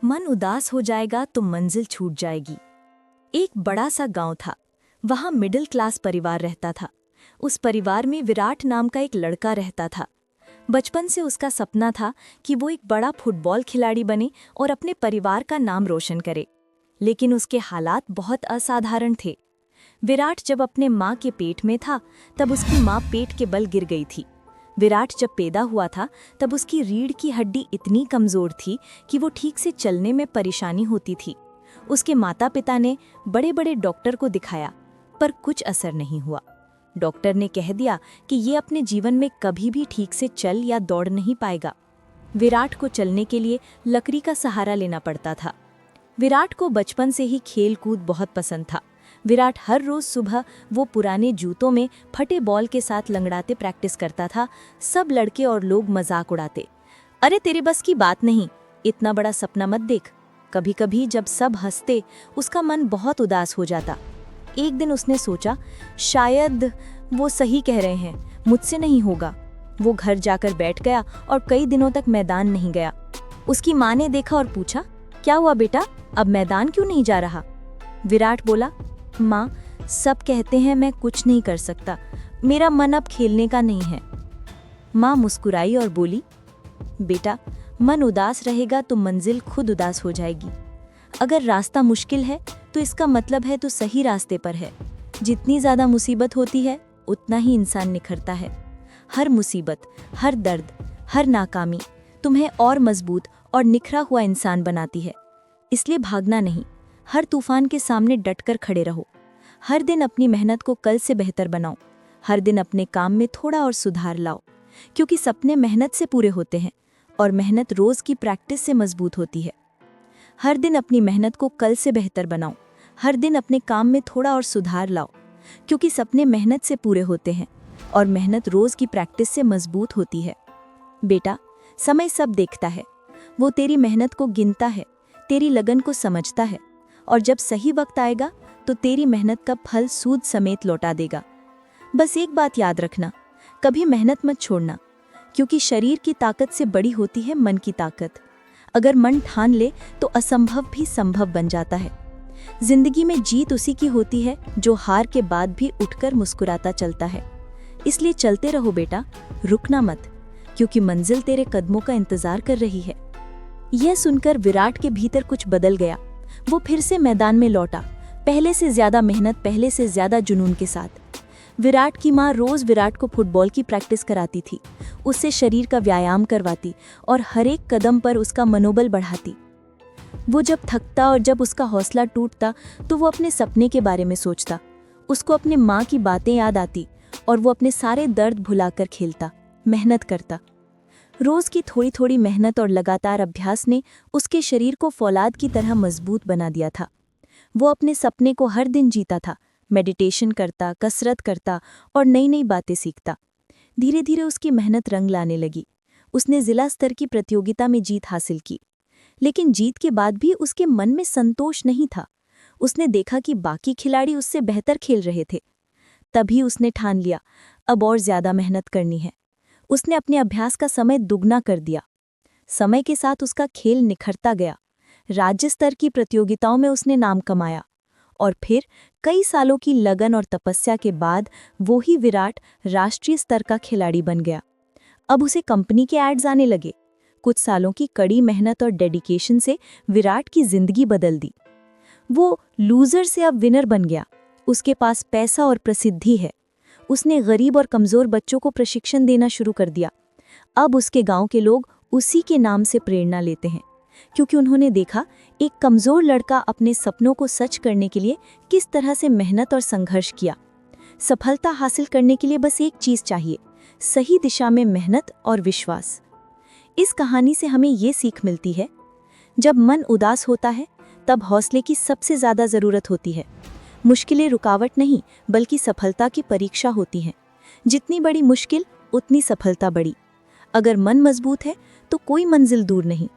मन उदास हो जाएगा तो मंजिल छूट जाएगी। एक बड़ा सा गांव था। वहां मिडिल क्लास परिवार रहता था। उस परिवार में विराट नाम का एक लड़का रहता था। बचपन से उसका सपना था कि वो एक बड़ा फुटबॉल खिलाड़ी बने और अपने परिवार का नाम रोशन करे। लेकिन उसके हालात बहुत असाधारण थे। विराट जब अपने माँ के पेट में था तब उसकी माँ पेट के बल गिर गई थी। विराट जब पैदा हुआ था तब उसकी रीढ़ की हड्डी इतनी कमजोर थी कि वो ठीक से चलने में परेशानी होती थी। उसके माता पिता ने बड़े बड़े डॉक्टर को दिखाया, पर कुछ असर नहीं हुआ। डॉक्टर ने कह दिया कि ये अपने जीवन में कभी भी ठीक से चल या दौड़ नहीं पाएगा। विराट को चलने के लिए लकड़ी का सहारा लेना पड़ता था। विराट को बचपन से ही खेल कूद बहुत पसंद था। विराट हर रोज सुबह वो पुराने जूतों में फटे बॉल के साथ लंगड़ाते प्रैक्टिस करता था। सब लड़के और लोग मजाक उड़ाते, अरे तेरे बस की बात नहीं, इतना बड़ा सपना मत देख। कभी कभी जब सब हंसते उसका मन बहुत उदास हो जाता। एक दिन उसने सोचा, शायद वो सही कह रहे हैं, मुझसे नहीं होगा। वो घर जाकर बैठ गया और कई दिनों तक मैदान नहीं गया। उसकी माँ ने देखा और पूछा, क्या हुआ बेटा, अब मैदान क्यों नहीं जा रहा? विराट बोला, माँ, सब कहते हैं मैं कुछ नहीं कर सकता, मेरा मन अब खेलने का नहीं है। माँ मुस्कुराई और बोली, बेटा, मन उदास रहेगा तो मंजिल खुद उदास हो जाएगी। अगर रास्ता मुश्किल है तो इसका मतलब है तो सही रास्ते पर है। जितनी ज़्यादा मुसीबत होती है उतना ही इंसान निखरता है। हर मुसीबत, हर दर्द, हर नाकामी तुम्हें और मजबूत और निखरा हुआ इंसान बनाती है। इसलिए भागना नहीं, हर तूफान के सामने डटकर खड़े रहो। हर दिन अपनी मेहनत को कल से बेहतर बनाओ। हर दिन अपने काम में थोड़ा और सुधार लाओ, क्योंकि सपने मेहनत से पूरे होते हैं और मेहनत रोज की प्रैक्टिस से मजबूत होती है। हर दिन अपनी मेहनत को कल से बेहतर बनाओ। हर दिन अपने काम में थोड़ा और सुधार लाओ, क्योंकि सपने मेहनत से पूरे होते हैं और मेहनत रोज की प्रैक्टिस से मजबूत होती है। बेटा, समय सब देखता है, वो तेरी मेहनत को गिनता है, तेरी लगन को समझता है, और जब सही वक्त आएगा तो तेरी मेहनत का फल सूद समेत लौटा देगा। बस एक बात याद रखना, कभी मेहनत मत छोड़ना, क्योंकि शरीर की ताकत से बड़ी होती है मन की ताकत। अगर मन ठान ले तो असंभव भी संभव बन जाता है। जिंदगी में जीत उसी की होती है जो हार के बाद भी उठकर मुस्कुराता चलता है। इसलिए चलते रहो बेटा, रुकना मत, क्योंकि मंजिल तेरे कदमों का इंतजार कर रही है। यह सुनकर विराट के भीतर कुछ बदल गया। वो फिर से मैदान में लौटा, पहले से ज्यादा मेहनत, पहले से ज्यादा जुनून के साथ। विराट की माँ रोज विराट को फुटबॉल की प्रैक्टिस कराती थी, उससे शरीर का व्यायाम करवाती और हर एक कदम पर उसका मनोबल बढ़ाती। वो जब थकता और जब उसका हौसला टूटता तो वो अपने सपने के बारे में सोचता। उसको अपने माँ की बातें याद आती और वो अपने सारे दर्द भुलाकर खेलता, मेहनत करता। रोज की थोड़ी थोड़ी मेहनत और लगातार अभ्यास ने उसके शरीर को फौलाद की तरह मजबूत बना दिया था। वो अपने सपने को हर दिन जीता था, मेडिटेशन करता, कसरत करता और नई नई बातें सीखता। धीरे धीरे उसकी मेहनत रंग लाने लगी। उसने जिला स्तर की प्रतियोगिता में जीत हासिल की, लेकिन जीत के बाद भी उसके मन में संतोष नहीं था। उसने देखा कि बाकी खिलाड़ी उससे बेहतर खेल रहे थे। तभी उसने ठान लिया, अब और ज्यादा मेहनत करनी है। उसने अपने अभ्यास का समय दुगना कर दिया। समय के साथ उसका खेल निखरता गया। राज्य स्तर की प्रतियोगिताओं में उसने नाम कमाया और फिर कई सालों की लगन और तपस्या के बाद वो ही विराट राष्ट्रीय स्तर का खिलाड़ी बन गया। अब उसे कंपनी के एड्स आने लगे। कुछ सालों की कड़ी मेहनत और डेडिकेशन से विराट की जिंदगी बदल दी। वो लूजर से अब विनर बन गया। उसके पास पैसा और प्रसिद्धि है। उसने गरीब और कमजोर बच्चों को प्रशिक्षण देना शुरू कर दिया। अब उसके गांव के लोग उसी के नाम से प्रेरणा लेते हैं, क्योंकि उन्होंने देखा एक कमजोर लड़का अपने सपनों को सच करने के लिए किस तरह से मेहनत और संघर्ष किया। सफलता हासिल करने के लिए बस एक चीज चाहिए, सही दिशा में मेहनत और विश्वास। इस कहानी से हमें ये सीख मिलती है, जब मन उदास होता है तब हौसले की सबसे ज्यादा जरूरत होती है। मुश्किलें रुकावट नहीं बल्कि सफलता की परीक्षा होती हैं। जितनी बड़ी मुश्किल उतनी सफलता बड़ी। अगर मन मजबूत है तो कोई मंजिल दूर नहीं।